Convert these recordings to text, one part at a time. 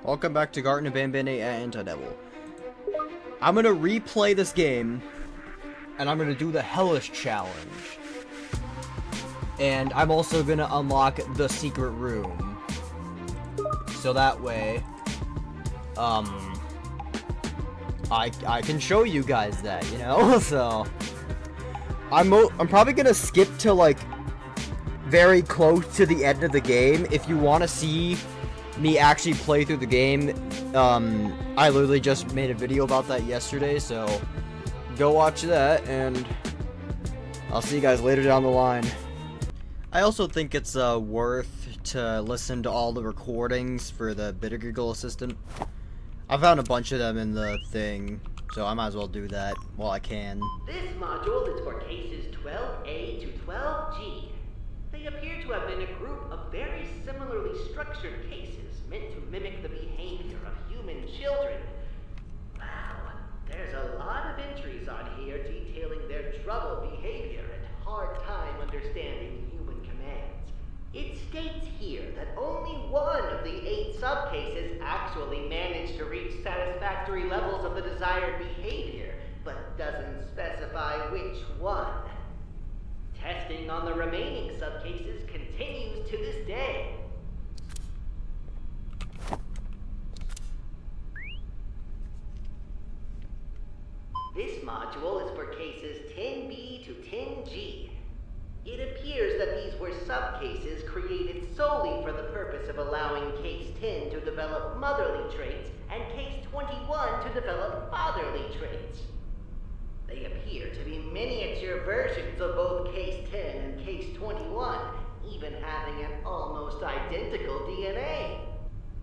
Welcome back to Garten of Banban and Devil. I'm gonna replay this game, and I'm gonna do the Hellish Challenge. And I'm also gonna unlock the secret room. So that way, I can show you guys that, you know? So, I'm probably gonna skip to, like, very close to the end of the game. If you want to see me actually play through the game, I literally just made a video about that yesterday, so go watch that, and I'll see you guys later down the line. I also think it's worth to listen to all the recordings for the Bittergiggle assistant. I found a bunch of them in the thing, so I might as well do that while I can. This module is for cases 12A to 12G. They appear to have been a group of very similarly structured cases meant to mimic the behavior of human children. Wow, there's a lot of entries on here detailing their troubled behavior and hard time understanding human commands. It states here that only one of the 8 subcases actually managed to reach satisfactory levels of the desired behavior, but doesn't specify which one. Testing on the remaining subcases continues to this day. This module is for cases 10B to 10G. It appears that these were subcases created solely for the purpose of allowing Case 10 to develop motherly traits and Case 21 to develop fatherly traits. They appear to be miniature versions of both Case 10 and Case 21, even having an almost identical DNA.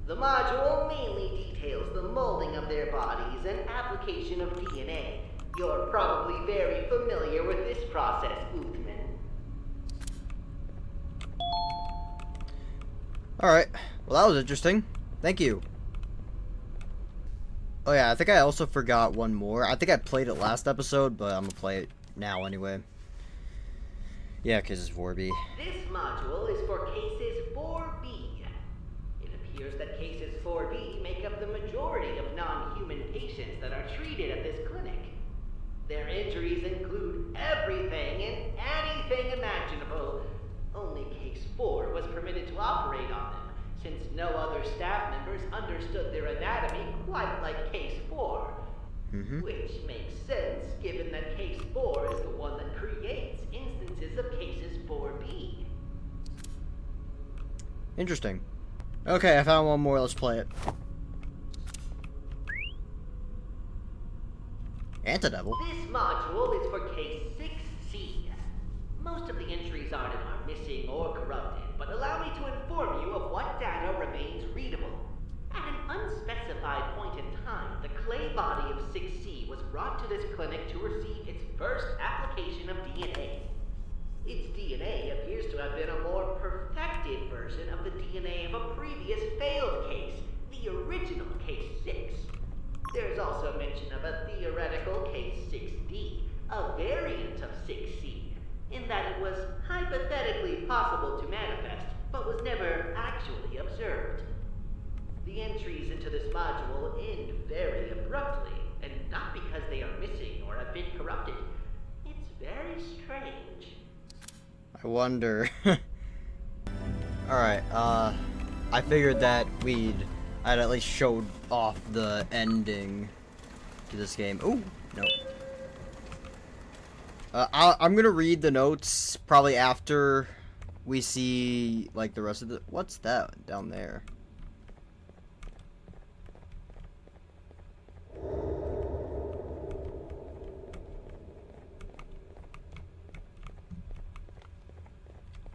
The module mainly details the molding of their bodies and application of DNA. You're probably very familiar with this process, Uthman. Alright, well that was interesting. Thank you. Oh yeah, I think I also forgot one more. I think I played it last episode, but I'm gonna play it now anyway. Yeah, because it's 4B. This module is for cases 4B. It appears that cases 4B make up the majority of non-human patients that are treated at this clinic. Their injuries include everything and anything imaginable. Only Case 4 was permitted to operate on them, since no other staff members understood their anatomy quite like Case 4. Which makes sense, given that Case 4 is the one that creates instances of Cases 4B. Interesting. Okay, I found one more. Let's play it. Antidevil? This module is for Case 6C. Most of the entries on it are missing or corrupted, but allow me to inform you of what data remains readable. At an unspecified point in time, the clay body of 6C was brought to this clinic to receive its first application of DNA. Its DNA appears to have been a more perfected version of the DNA of a previous failed case, the original Case 6. There's also mention of a theoretical Case 6D, a variant of 6C, in that it was hypothetically possible to manifest, but was never actually observed. The entries into this module end very abruptly, and not because they are missing or have been corrupted. It's very strange. I wonder. Alright, I figured that I'd at least showed off the ending to this game. Ooh, no. I'm gonna read the notes probably after we see, like, the rest of the... What's that down there?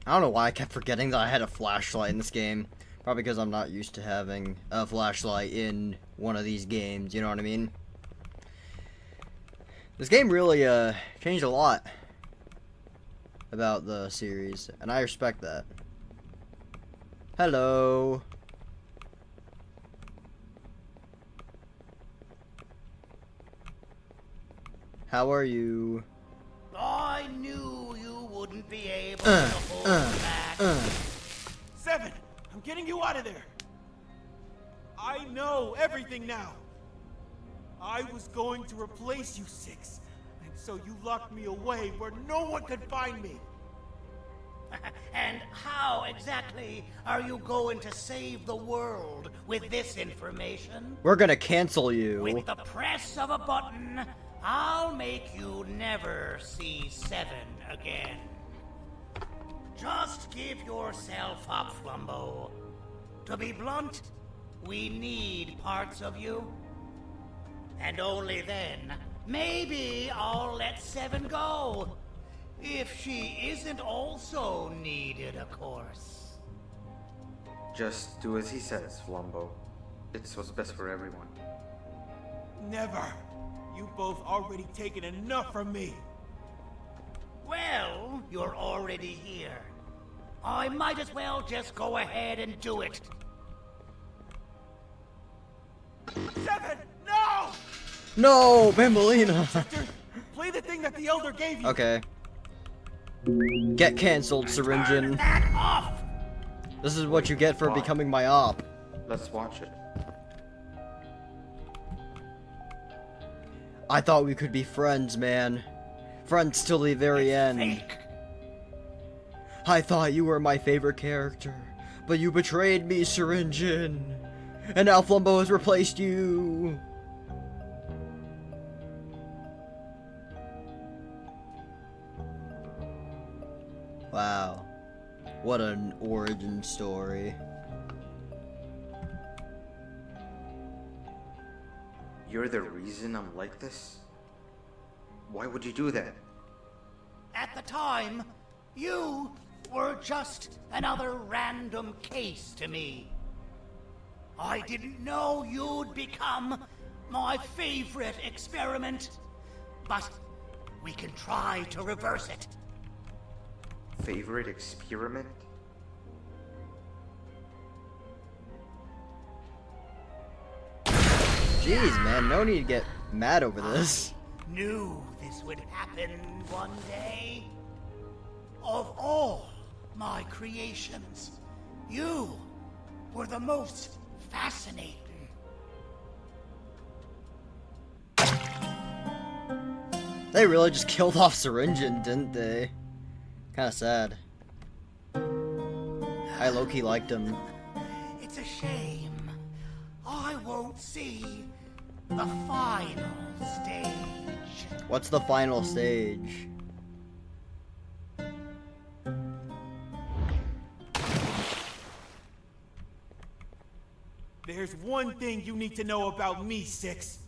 I don't know why I kept forgetting that I had a flashlight in this game. Probably because I'm not used to having a flashlight in one of these games, you know what I mean? This game really changed a lot about the series, and I respect that. Hello. How are you? I knew you wouldn't be able to hold back. 7, I'm getting you out of there. I know everything now. I was going to replace you, Six, and so you locked me away where no one could find me. And how exactly are you going to save the world with this information? We're gonna cancel you. With the press of a button, I'll make you never see Seven again. Just give yourself up, Flumbo. To be blunt, we need parts of you. And only then, maybe I'll let Seven go. If she isn't also needed, of course. Just do as he says, Flumbo. It's what's best for everyone. Never. You both already taken enough from me. Well, you're already here. I might as well just go ahead and do it. Seven, no! No, Bambolina. Sector, play the thing that the Elder gave you. Okay. Get cancelled, Syringin. Turn that off! This is what you get for becoming my op. Let's watch it. I thought we could be friends, man. Friends till the very end. Fake. I thought you were my favorite character, but you betrayed me, Syringin. And now Flumbo has replaced you. Wow. What an origin story. You're the reason I'm like this? Why would you do that? At the time, you were just another random case to me. I didn't know you'd become my favorite experiment, but we can try to reverse it. Favorite experiment? Jeez, man, no need to get mad over this. Knew this would happen one day. Of all my creations, you were the most fascinating. They really just killed off Syringin, didn't they? Kinda sad. I low-key liked him. It's a shame. I won't see the final stage. What's the final stage? There's one thing you need to know about me, Six.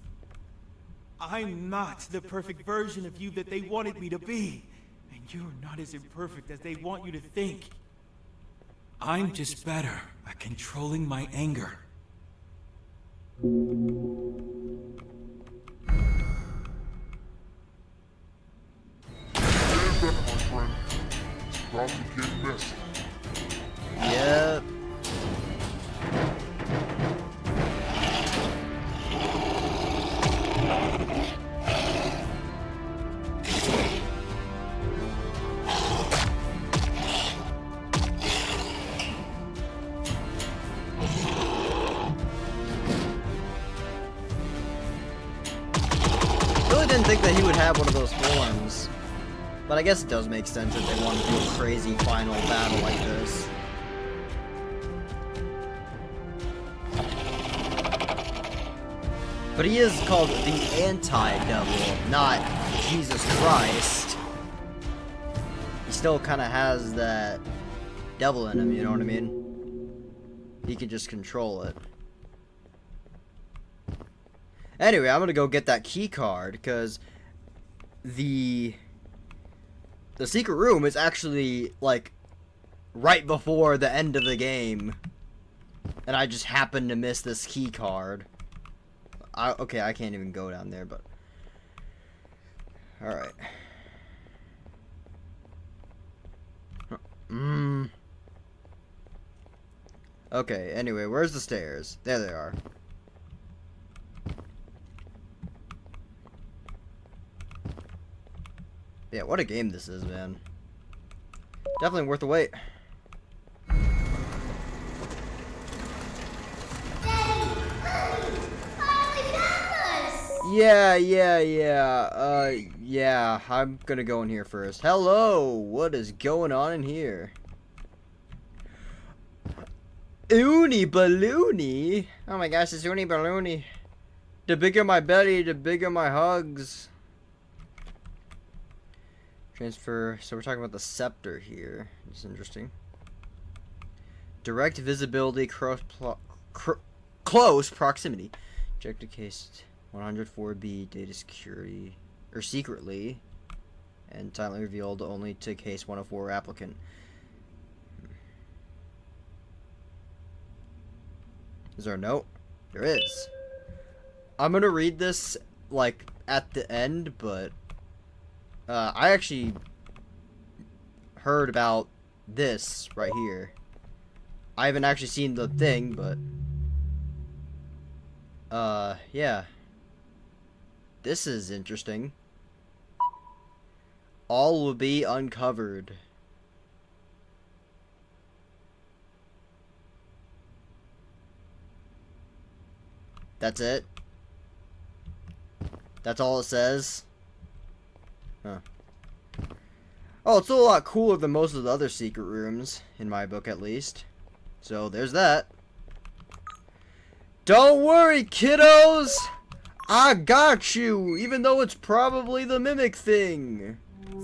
I'm not the perfect version of you that they wanted me to be. And you're not as imperfect as they want you to think. I'm just better at controlling my anger. About to get messy. Yep. Really didn't think that he would have one of those forms. But I guess it does make sense that they want to do a crazy final battle like this. But he is called the anti-devil, not Jesus Christ. He still kind of has that devil in him, you know what I mean? He can just control it. Anyway, I'm gonna go get that key card, because the secret room is actually, like, right before the end of the game. And I just happened to miss this key card. Okay, I can't even go down there, but... Alright. Okay, anyway, where's the stairs? There they are. Yeah, what a game this is, man. Definitely worth the wait. Daddy! Yeah, I'm gonna go in here first. Hello, what is going on in here? Oony balloony. Oh my gosh, it's oony balloony. The bigger my belly, the bigger my hugs. Transfer. So we're talking about the scepter here. It's interesting. Direct visibility, close proximity. Objective case 104B data security or secretly and silently revealed only to case 104 applicant. Is there a note? There is. I'm gonna read this like at the end, but I actually heard about this right here. I haven't actually seen the thing, but yeah. This is interesting. All will be uncovered. That's it? That's all it says? Huh. Oh, it's a lot cooler than most of the other secret rooms, in my book at least. So, there's that. Don't worry, kiddos! I got you, even though it's probably the mimic thing.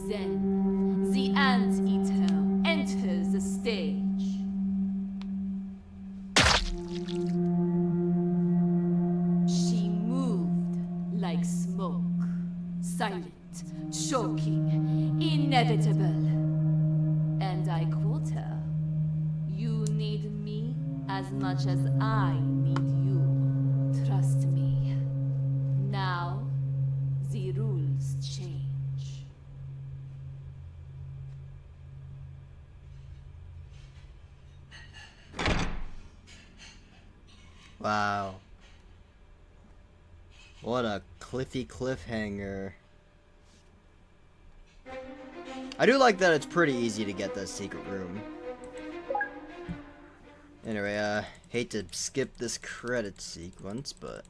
Then, the anteater enters the stage. She moved like smoke, silent, choking, inevitable. And I quote her, "You need me as much as I need you. Trust me." Now, the rules change. Wow. What a cliffy cliffhanger. I do like that it's pretty easy to get that secret room. Anyway, hate to skip this credit sequence, but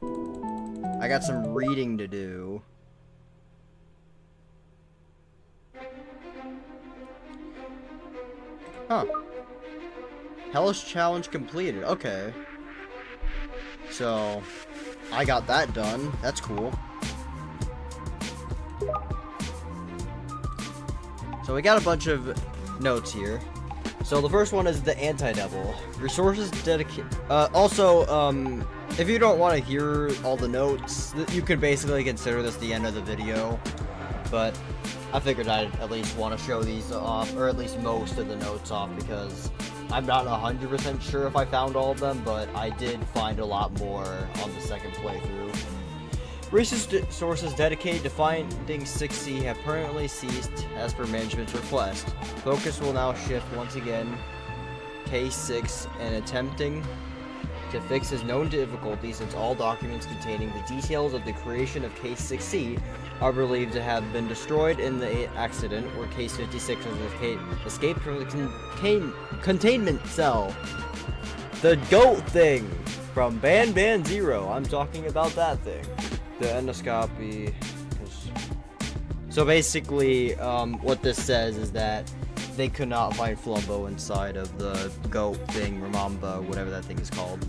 I got some reading to do. Huh. Hellish challenge completed. Okay. So, I got that done. That's cool. So we got a bunch of notes here. So the first one is the anti-devil. Resources dedicated. If you don't want to hear all the notes, you could basically consider this the end of the video. But I figured I'd at least want to show these off, or at least most of the notes off, because I'm not 100% sure if I found all of them, but I did find a lot more on the second playthrough. Resources dedicated to finding 6C have permanently ceased as per management's request. Focus will now shift once again Case 6 and attempting to fix his known difficulty, since all documents containing the details of the creation of Case 6C are believed to have been destroyed in the accident where Case 56 has escaped from the containment cell. The GOAT thing from Banban Zero. I'm talking about that thing. The endoscopy. So basically, what this says is that they could not find Flumbo inside of the GOAT thing, Ramamba, whatever that thing is called.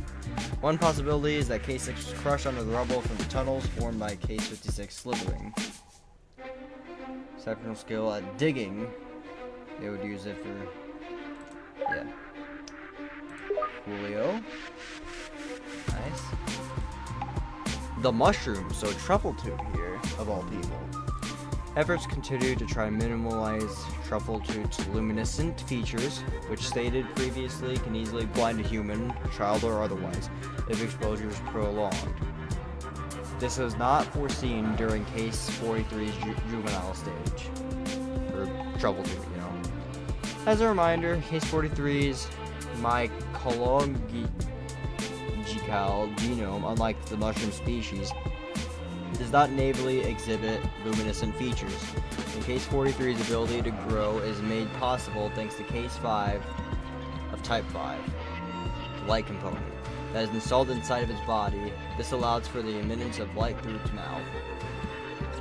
One possibility is that Case 6 was crushed under the rubble from the tunnels formed by Case 56 slithering. Exceptional skill at digging. They would use it for... yeah. Julio. Nice. The mushroom, so truffle tube here, of all people. Efforts continue to try and minimize truffle tube's luminescent features, which stated previously can easily blind a human, child or otherwise, if exposure is prolonged. This was not foreseen during Case 43's juvenile stage. Or truffle tube, you know. As a reminder, Case 43's mycological genome, unlike the mushroom species, does not natively exhibit luminescent features. And Case 43's ability to grow is made possible thanks to Case 5 of Type 5, the light component. that is installed inside of its body. This allows for the emergence of light through its mouth.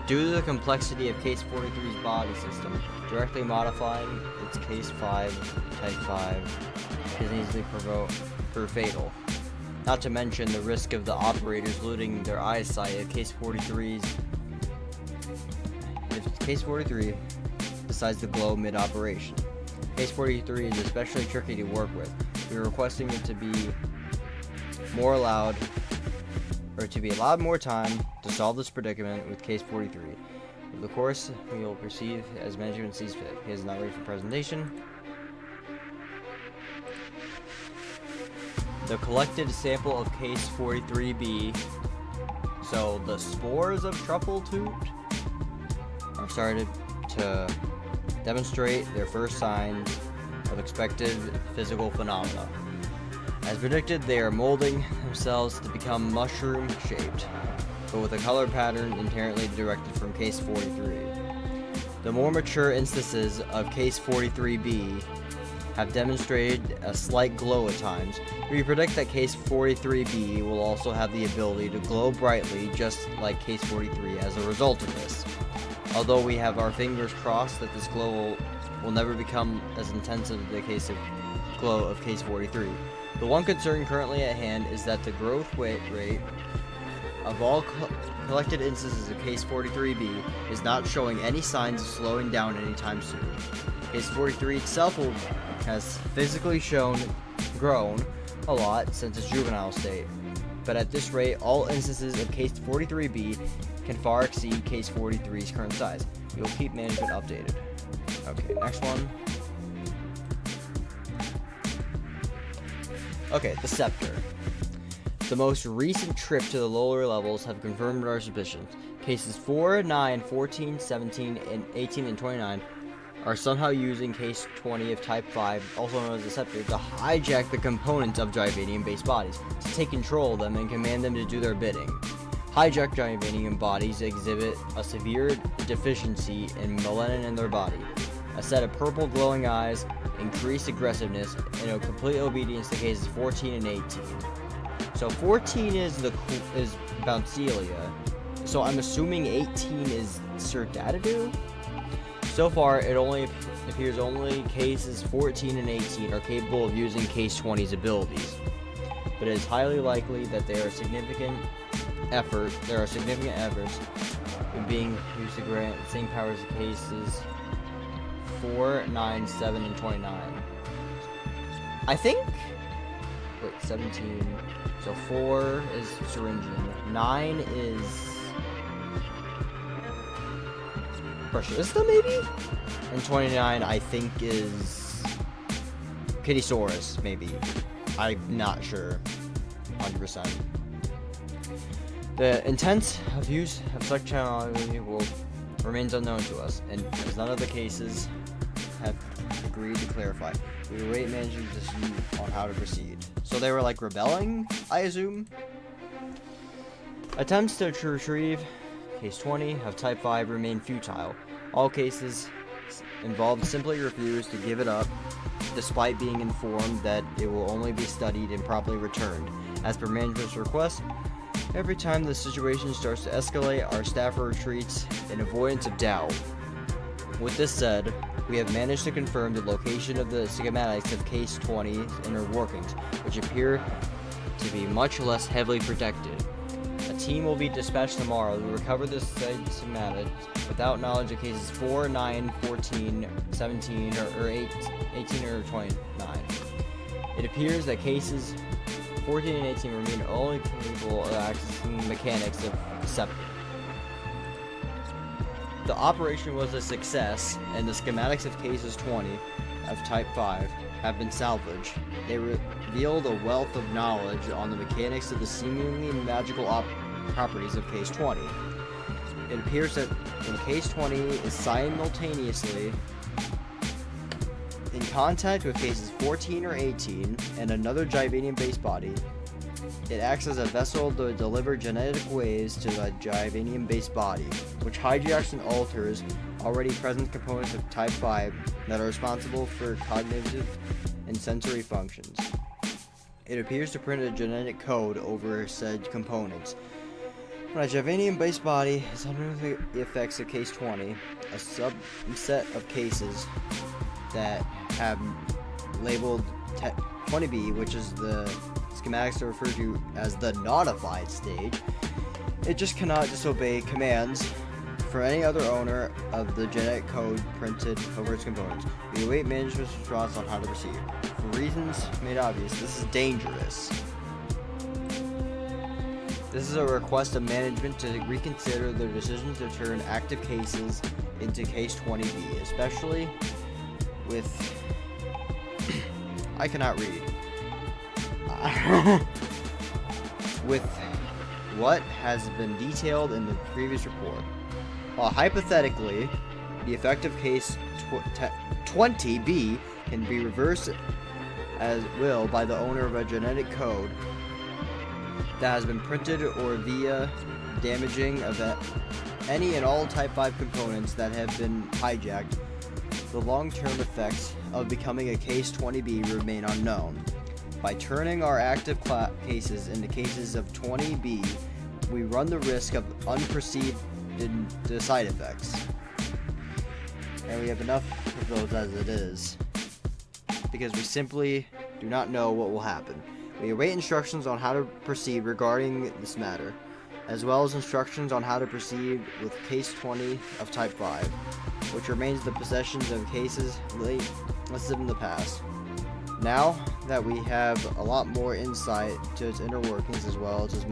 Due to the complexity of Case 43's body system, directly modifying its Case 5, Type 5, can easily prove fatal. Not to mention the risk of the operators losing their eyesight if Case 43 decides to glow mid-operation. Case 43 is especially tricky to work with. We are requesting it to be allowed more time to solve this predicament with Case 43. Of course, we will proceed as management sees fit. He is not ready for presentation. The collected sample of Case 43B, so the spores of truffle toot, are started to demonstrate their first signs of expected physical phenomena. As predicted, they are molding themselves to become mushroom-shaped, but with a color pattern inherently directed from Case 43. The more mature instances of Case 43B have demonstrated a slight glow at times. We predict that Case 43B will also have the ability to glow brightly just like Case 43 as a result of this. Although we have our fingers crossed that this glow will never become as intense as the case of glow of Case 43. The one concern currently at hand is that the growth rate of all collected instances of Case 43B is not showing any signs of slowing down anytime soon. Case 43 itself has physically grown a lot since its juvenile state, but at this rate, all instances of Case 43B can far exceed Case 43's current size. We will keep management updated. Okay, next one. Okay, the Scepter. The most recent trip to the lower levels have confirmed our suspicions. Cases 4, 9, 14, 17, and 18, and 29 are somehow using Case 20 of Type 5, also known as the Scepter, to hijack the components of Givanium-based bodies, to take control of them and command them to do their bidding. Hijacked Givanium bodies exhibit a severe deficiency in melanin in their body, a set of purple glowing eyes, increased aggressiveness, and a complete obedience to Cases 14 and 18. So 14 is Bouncelia, so I'm assuming 18 is Sir Dadadu? So far, it appears only Cases 14 and 18 are capable of using Case 20's abilities, but it is highly likely that there are significant efforts in being used to grant the same powers of Cases 4, 9, 7, and 29. I think... Wait, 17... So 4 is Syringian, 9 is... Brushalista, maybe? And 29, I think, is... Kittysaurus, maybe. I'm not sure. 100%. The intent of use of such technology remains unknown to us, and as none of the cases have agreed to clarify, we await management's decision on how to proceed. So they were like rebelling, I assume? Attempts to retrieve Case 20 of Type 5 remain futile. All cases involved simply refuse to give it up, despite being informed that it will only be studied and promptly returned. As per management's request, every time the situation starts to escalate, our staff retreats in avoidance of doubt. With this said, we have managed to confirm the location of the schematics of Case 20's inner workings, which appear to be much less heavily protected. A team will be dispatched tomorrow to recover the schematics without knowledge of Cases 4, 9, 14, 17, or 18 or 29. It appears that Cases 14 and 18 remain only capable of accessing the mechanics of the Scepter. The operation was a success, and the schematics of Cases 20 of Type 5 have been salvaged. They revealed a wealth of knowledge on the mechanics of the seemingly magical properties of Case 20. It appears that when Case 20 is simultaneously in contact with Cases 14 or 18 and another Givanium-based body, it acts as a vessel to deliver genetic waves to the Givanium-based body, which hijacks and alters already present components of Type 5 that are responsible for cognitive and sensory functions. It appears to print a genetic code over said components. When a Javanium-based body is under the effects of Case 20, a subset of cases that have labeled 20B, which is the schematics are referred to as the notified stage, it just cannot disobey commands for any other owner of the genetic code printed over its components. We await management's response on how to proceed. For reasons made obvious, this is dangerous. This is a request of management to reconsider their decision to turn active cases into Case 20B, especially with... I cannot read. With what has been detailed in the previous report. Hypothetically, the effective case 20B can be reversed as will by the owner of a genetic code that has been printed or via damaging of any and all Type 5 components that have been hijacked. The long-term effects of becoming a Case 20B remain unknown. By turning our active cases into cases of 20B, we run the risk of unperceived side effects. And we have enough of those as it is, because we simply do not know what will happen. We await instructions on how to proceed regarding this matter, as well as instructions on how to proceed with Case 20 of Type 5, which remains the possessions of cases listed in the past. Now that we have a lot more insight to its inner workings as well as its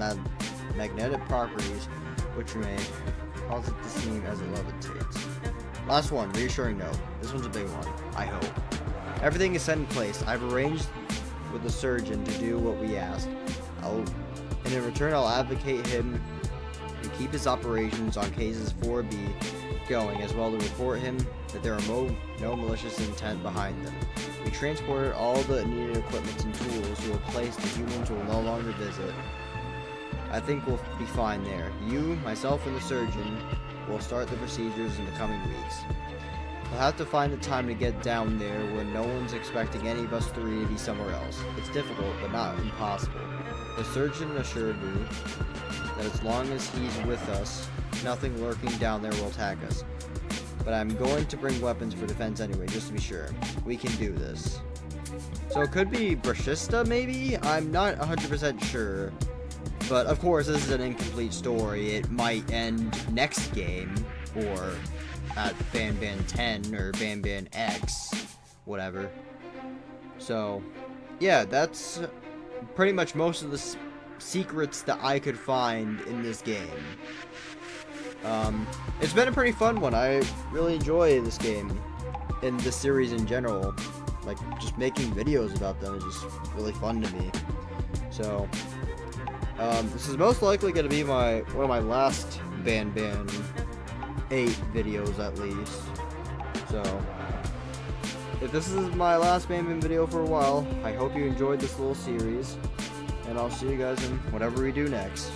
magnetic properties, which may cause it to seem as it levitates. Last one, reassuring note. This one's a big one, I hope. Everything is set in place. I've arranged with the surgeon to do what we asked. And in return, I'll advocate him to keep his operations on cases 4B going, as well to report him that there are no malicious intent behind them. We transported all the needed equipment and tools to a place the humans will no longer visit. I think we'll be fine there. You, myself, and the surgeon will start the procedures in the coming weeks. We'll have to find the time to get down there when no one's expecting any of us three to be somewhere else. It's difficult, but not impossible. The surgeon assured me that as long as he's with us, nothing lurking down there will attack us. But I'm going to bring weapons for defense anyway, just to be sure. We can do this. So it could be Brashista, maybe? I'm not 100% sure. But of course, this is an incomplete story. It might end next game, or at Banban 10, or Banban X, whatever. So, yeah, that's pretty much most of the secrets that I could find in this game. It's been a pretty fun one. I really enjoy this game, and this series in general. Like, just making videos about them is just really fun to me. So, this is most likely going to be one of my last Banban 8 videos at least. So, if this is my last Banban video for a while, I hope you enjoyed this little series, and I'll see you guys in whatever we do next.